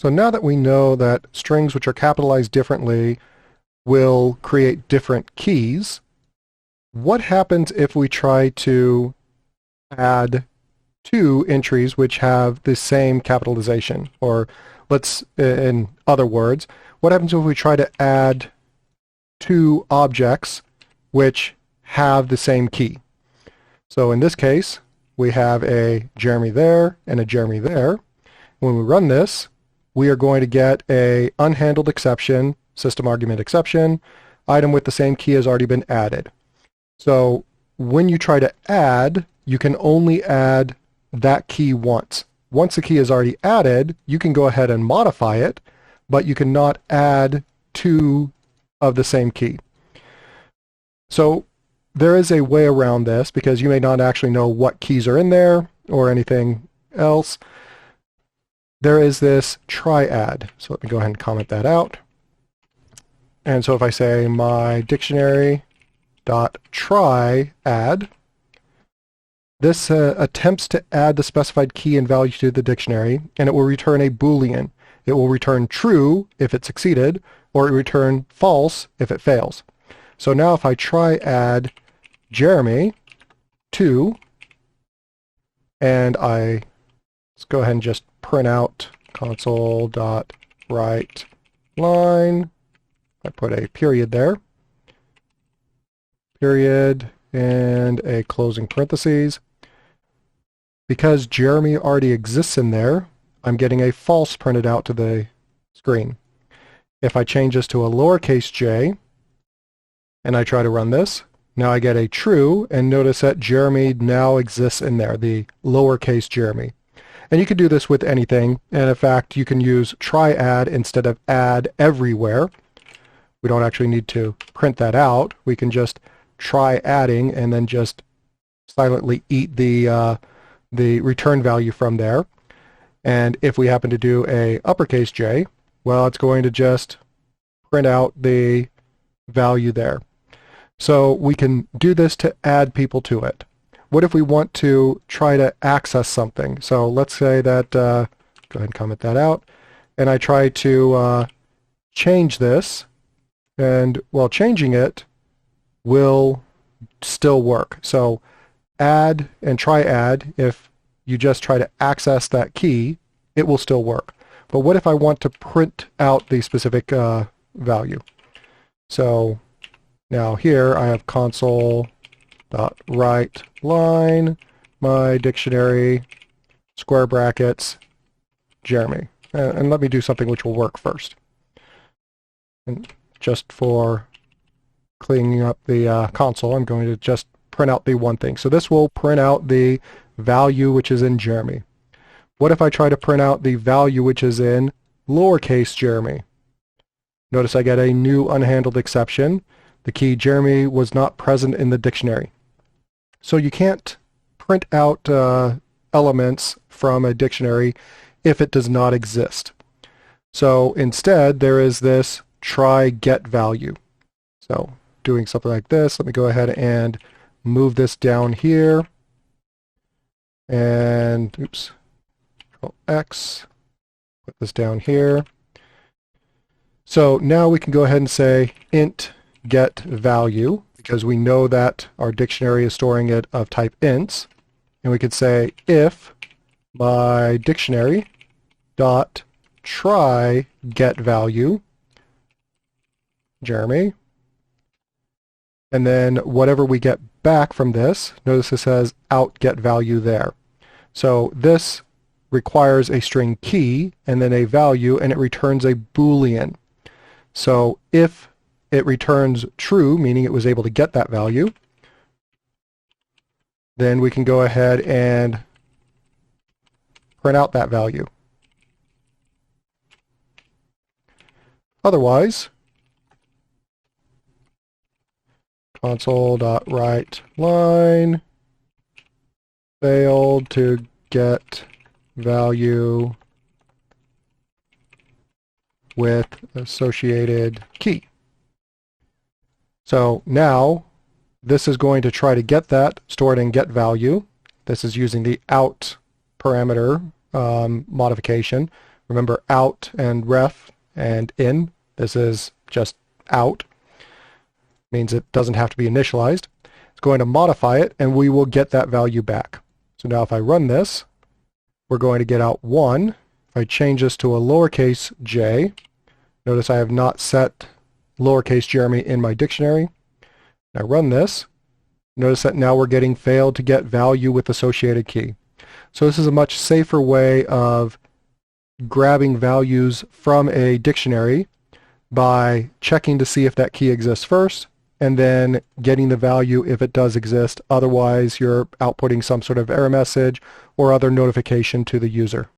So now that we know that strings which are capitalized differently will create different keys, what happens if we try to add two entries which have the same capitalization? Or in other words, what happens if we try to add two objects which have the same key? So in this case, we have a Jeremy there and a Jeremy there. When we run this, we are going to get a unhandled exception, system argument exception, item with the same key has already been added. So when you try to add, you can only add that key once. Once the key is already added, you can go ahead and modify it, but you cannot add two of the same key. So there is a way around this because you may not actually know what keys are in there or anything else. There is this try add. So let me go ahead and comment that out. And so if I say my dictionary dot try add, this attempts to add the specified key and value to the dictionary, and it will return a Boolean. It will return true if it succeeded, or it will return false if it fails. So now if I try add Jeremy 2, and let's go ahead and just print out console.writeLine. I put a period there, period, and a closing parentheses. Because Jeremy already exists in there, I'm getting a false printed out to the screen. If I change this to a lowercase j, and I try to run this, now I get a true, and notice that Jeremy now exists in there, the lowercase Jeremy. And you can do this with anything, and in fact you can use try add instead of add everywhere. We don't actually need to print that out. We can just try adding and then just silently eat the return value from there. And if we happen to do a uppercase J, well, it's going to just print out the value there. So we can do this to add people to it. What if we want to try to access something? So let's say that, go ahead and comment that out, and I try to change this, and while changing it will still work. So add and try add, if you just try to access that key, it will still work. But what if I want to print out the specific value? So now here I have console.writeLine, my dictionary, square brackets, Jeremy. And let me do something which will work first. And just for cleaning up the console, I'm going to just print out the one thing. So this will print out the value which is in Jeremy. What if I try to print out the value which is in lowercase Jeremy? Notice I get a new unhandled exception. The key Jeremy was not present in the dictionary. So you can't print out elements from a dictionary if it does not exist. So instead there is this try get value. So doing something like this, let me go ahead and move this down here. And oops, Control X, put this down here. So now we can go ahead and say int get value, because we know that our dictionary is storing it of type ints. And we could say if my dictionary dot try get value Jeremy, and then whatever we get back from this, notice it says out get value there. So this requires a string key and then a value, and it returns a Boolean. So if it returns true, meaning it was able to get that value, then we can go ahead and print out that value. Otherwise, console.writeLine failed to get value with associated key. So now this is going to try to get that, store it in get value. This is using the out parameter modification. Remember out and ref and in. This is just out. Means it doesn't have to be initialized. It's going to modify it, and we will get that value back. So now if I run this, we're going to get out 1. If I change this to a lowercase j, notice I have not set lowercase Jeremy in my dictionary. Now run this. Notice that now we're getting failed to get value with associated key. So this is a much safer way of grabbing values from a dictionary by checking to see if that key exists first, and then getting the value if it does exist. Otherwise, you're outputting some sort of error message or other notification to the user.